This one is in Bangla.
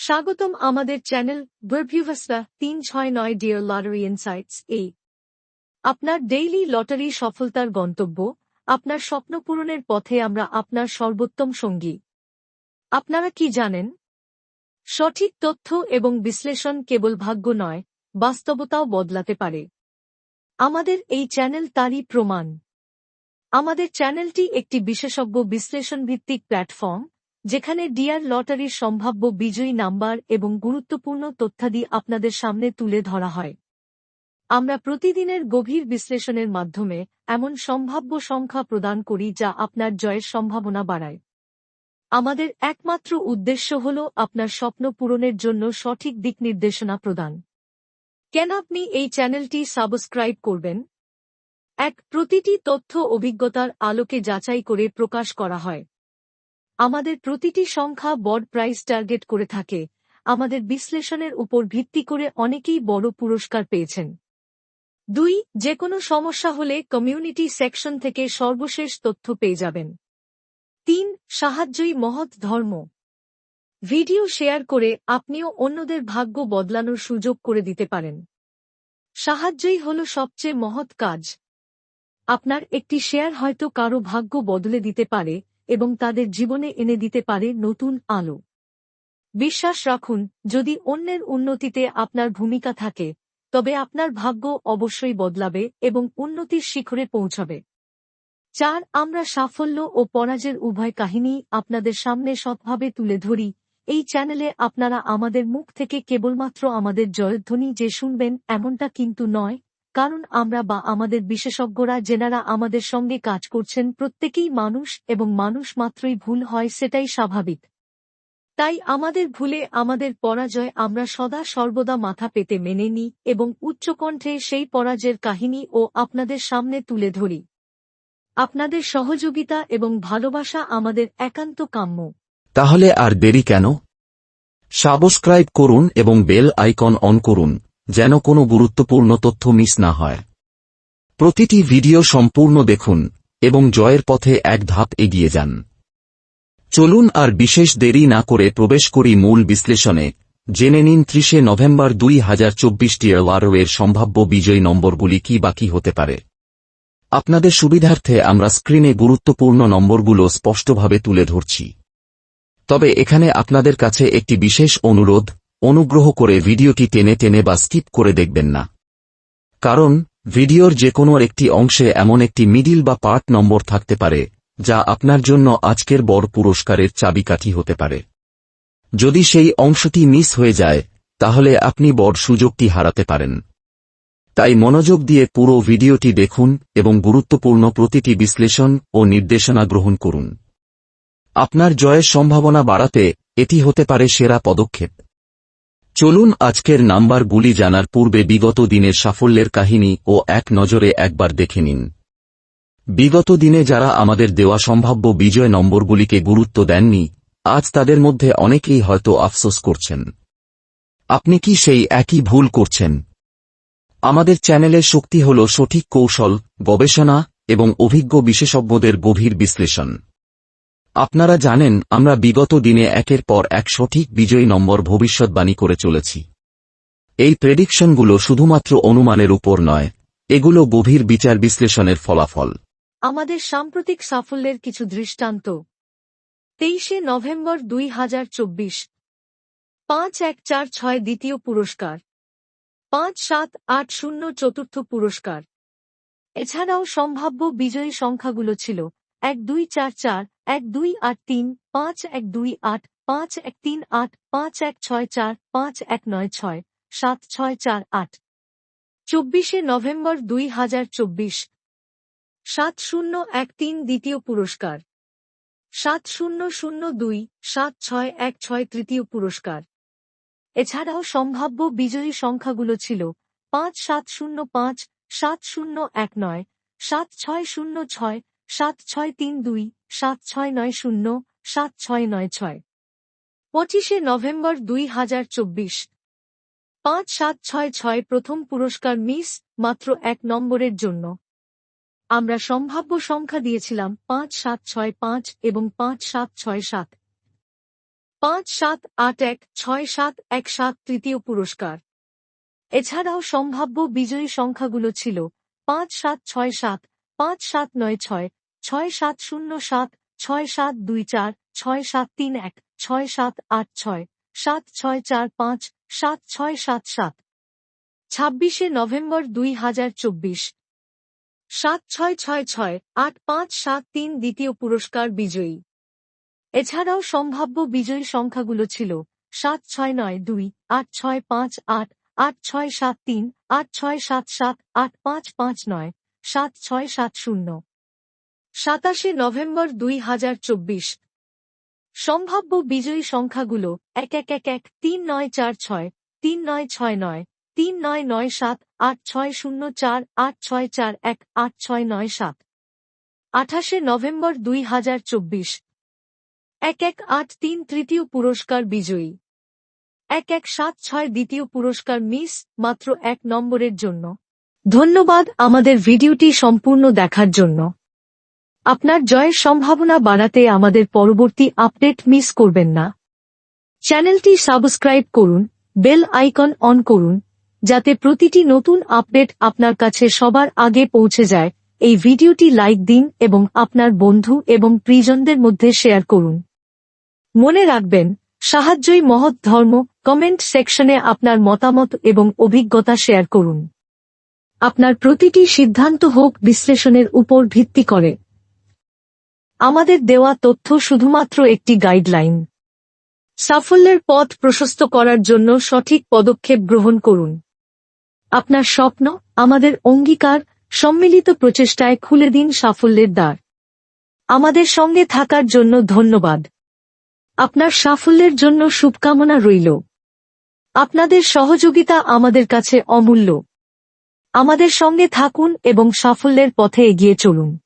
স্বাগতম আমাদের চ্যানেল ভার্ভিউভাসা 369 ডিয়ার লটারি ইনসাইটস আপনার ডেইলি লটারি সফলতার গন্তব্য, আপনার স্বপ্ন পূরণের পথে আমরা আপনার সর্বোত্তম সঙ্গী। আপনারা কি জানেন? সঠিক তথ্য এবং বিশ্লেষণ কেবল ভাগ্য নয়, বাস্তবতাও বদলাতে পারে। আমাদের এই চ্যানেল তারই প্রমাণ। আমাদের চ্যানেলটি একটি বিশেষজ্ঞ বিশ্লেষণভিত্তিক প্ল্যাটফর্ম, যেখানে ডিয়ার লটারির সম্ভাব্য বিজয়ী নাম্বার এবং গুরুত্বপূর্ণ তথ্যাদি আপনাদের সামনে তুলে ধরা হয়। আমরা প্রতিদিনের গভীর বিশ্লেষণের মাধ্যমে এমন সম্ভাব্য সংখ্যা প্রদান করি যা আপনার জয়ের সম্ভাবনা বাড়ায়। আমাদের একমাত্র উদ্দেশ্য হল আপনার স্বপ্ন পূরণের জন্য সঠিক দিক নির্দেশনা প্রদান। কেন আপনি এই চ্যানেলটি সাবস্ক্রাইব করবেন? প্রতিটি তথ্য অভিজ্ঞতার আলোকে যাচাই করে প্রকাশ করা হয়। আমাদের প্রতিটি সংখ্যা বড় প্রাইজ টার্গেট করে থাকে। আমাদের বিশ্লেষণের উপর ভিত্তি করে অনেকেই বড় পুরস্কার পেয়েছেন। 2. যে কোনো সমস্যা হলে কমিউনিটি সেকশন থেকে সর্বশেষ তথ্য পেয়ে যাবেন। 3. সাহায্যই মহৎ ধর্ম। ভিডিও শেয়ার করে আপনিও অন্যদের ভাগ্য বদলানোর সুযোগ করে দিতে পারেন। সাহায্যই হল সবচেয়ে মহৎ কাজ। আপনার একটি শেয়ার হয়তো কারো ভাগ্য বদলে দিতে পারে এবং তাদের জীবনে এনে দিতে পারে নতুন আলো। বিশ্বাস রাখুন, যদি অন্যের উন্নতিতে আপনার ভূমিকা থাকে, তবে আপনার ভাগ্য অবশ্যই বদলাবে এবং উন্নতির শিখরে পৌঁছাবে। 4. আমরা সাফল্য ও পরাজয়ের উভয় কাহিনী আপনাদের সামনে সৎভাবে তুলে ধরি। এই চ্যানেলে আপনারা আমাদের মুখ থেকে কেবলমাত্র আমাদের জয়ধ্বনি যে শুনবেন এমনটা কিন্তু নয়, কারণ আমরা বা আমাদের বিশেষজ্ঞরা যেনারা আমাদের সঙ্গে কাজ করছেন প্রত্যেকেই মানুষ এবং মানুষ মাত্রই ভুল হয়, সেটাই স্বাভাবিক। তাই আমাদের ভুলে আমাদের পরাজয় আমরা সদা সর্বদা মাথা পেতে মেনে নিই এবং উচ্চকণ্ঠে সেই পরাজয়ের কাহিনী ও আপনাদের সামনে তুলে ধরি। আপনাদের সহযোগিতা এবং ভালোবাসা আমাদের একান্ত কাম্য। তাহলে আর দেরি কেন? সাবস্ক্রাইব করুন এবং বেল আইকন অন করুন, যেন কোনো গুরুত্বপূর্ণ তথ্য মিস না হয়। প্রতিটি ভিডিও সম্পূর্ণ দেখুন এবং জয়ের পথে এক ধাপ এগিয়ে যান। চলুন আর বিশেষ দেরি না করে প্রবেশ করি মূল বিশ্লেষণে। জেনে নিন 30 নভেম্বর 2024 ডিয়ার লটারির সম্ভাব্য বিজয়ী নম্বরগুলি কি বাকি হতে পারে। আপনাদের সুবিধার্থে আমরা স্ক্রিনে গুরুত্বপূর্ণ নম্বরগুলো স্পষ্টভাবে তুলে ধরছি। তবে এখানে আপনাদের কাছে একটি বিশেষ অনুরোধ, অনুগ্রহ করে ভিডিওটি টেনে টেনে বা স্কিপ করে দেখবেন না। কারণ ভিডিওর যে কোনো একটি অংশে এমন একটি মিডিল বা পার্ট নম্বর থাকতে পারে, যা আপনার জন্য আজকের বড় পুরস্কারের চাবিকাঠি হতে পারে। যদি সেই অংশটি মিস হয়ে যায়, তাহলে আপনি বড় সুযোগটি হারাতে পারেন। তাই মনোযোগ দিয়ে পুরো ভিডিওটি দেখুন এবং গুরুত্বপূর্ণ প্রতিটি বিশ্লেষণ ও নির্দেশনা গ্রহণ করুন। আপনার জয়ের সম্ভাবনা বাড়াতে এটি হতে পারে সেরা পদক্ষেপ। চলুন আজকের নাম্বারগুলি জানার পূর্বে বিগত দিনের সাফল্যের কাহিনী ও এক নজরে একবার দেখে নিন। বিগত দিনে যারা আমাদের দেওয়া সম্ভাব্য বিজয় নম্বরগুলিকে গুরুত্ব দেননি, আজ তাদের মধ্যে অনেকেই হয়তো আফসোস করছেন। আপনি কি সেই একই ভুল করছেন? আমাদের চ্যানেলের শক্তি হল সঠিক কৌশল, গবেষণা এবং অভিজ্ঞ বিশেষজ্ঞদের গভীর বিশ্লেষণ। আপনারা জানেন, আমরা বিগত দিনে একের পর এক সঠিক বিজয়ী নম্বর ভবিষ্যৎবাণী করে চলেছি। এই প্রেডিকশনগুলো শুধুমাত্র অনুমানের উপর নয়, এগুলো গভীর বিচার বিশ্লেষণের ফলাফল। আমাদের সাম্প্রতিক সাফল্যের কিছু দৃষ্টান্ত। 23 নভেম্বর 2024 5146 দ্বিতীয় পুরস্কার, 5780 চতুর্থ পুরস্কার। এছাড়াও সম্ভাব্য বিজয়ী সংখ্যাগুলো ছিল 1244, 1283, 5128, 5138, 5164, 5196, 7648। 24 নভেম্বর 2024 7013 দ্বিতীয় পুরস্কার, 7002, 7616 তৃতীয় পুরস্কার। এছাড়াও সম্ভাব্য বিজয়ী সংখ্যাগুলো ছিল 5705, 7019, 7606, 7632, 7690, 7696। 25 নভেম্বর 2024 5766 প্রথম পুরস্কার মিস, মাত্র 1 নম্বরের জন্য। আমরা সম্ভাব্য সংখ্যা দিয়েছিলাম 5765 এবং 5767। 57816717 তৃতীয় পুরস্কার। এছাড়াও সম্ভাব্য বিজয়ী সংখ্যাগুলো ছিল 5767, 5796, 6707, 6724, 6731, 6786, 7645, 7677। 26শে নভেম্বর 2024 76668573 দ্বিতীয় পুরস্কার বিজয়ী। এছাড়াও সম্ভাব্য বিজয়ী সংখ্যাগুলো ছিল 7692, 8658, 8673, 8677, 8559, 7670। 27শে নভেম্বর 2024 সম্ভাব্য বিজয়ী সংখ্যাগুলো 1111, 3946, 3969, 3997, 8604, 8641, 8697। 28শে নভেম্বর 2024 1183 তৃতীয় পুরস্কার বিজয়ী। 1176 দ্বিতীয় পুরস্কার মিস, মাত্র 1 নম্বরের জন্য। ধন্যবাদ আমাদের ভিডিওটি সম্পূর্ণ দেখার জন্য। আপনার জয়ের সম্ভাবনা বাড়াতে আমাদের পরবর্তী আপডেট মিস করবেন না। চ্যানেলটি সাবস্ক্রাইব করুন, বেল আইকন অন করুন, যাতে প্রতিটি নতুন আপডেট আপনার কাছে সবার আগে পৌঁছে যায়। এই ভিডিওটি লাইক দিন এবং আপনার বন্ধু এবং প্রিয়জনদের মধ্যে শেয়ার করুন। মনে রাখবেন, সাহায্যই মহৎ ধর্ম। কমেন্ট সেকশনে আপনার মতামত এবং অভিজ্ঞতা শেয়ার করুন। আপনার প্রতিটি সিদ্ধান্ত হোক বিশ্লেষণের উপর ভিত্তি করে। আমাদের দেওয়া তথ্য শুধুমাত্র একটি গাইডলাইন। সাফল্যের পথ প্রশস্ত করার জন্য সঠিক পদক্ষেপ গ্রহণ করুন। আপনার স্বপ্ন, আমাদের অঙ্গীকার, সম্মিলিত প্রচেষ্টায় খুলে দিন সাফল্যের দ্বার। আমাদের সঙ্গে থাকার জন্য ধন্যবাদ। আপনার সাফল্যের জন্য শুভকামনা রইল। আপনাদের সহযোগিতা আমাদের কাছে অমূল্য। আমাদের সঙ্গে থাকুন এবং সাফল্যের পথে এগিয়ে চলুন।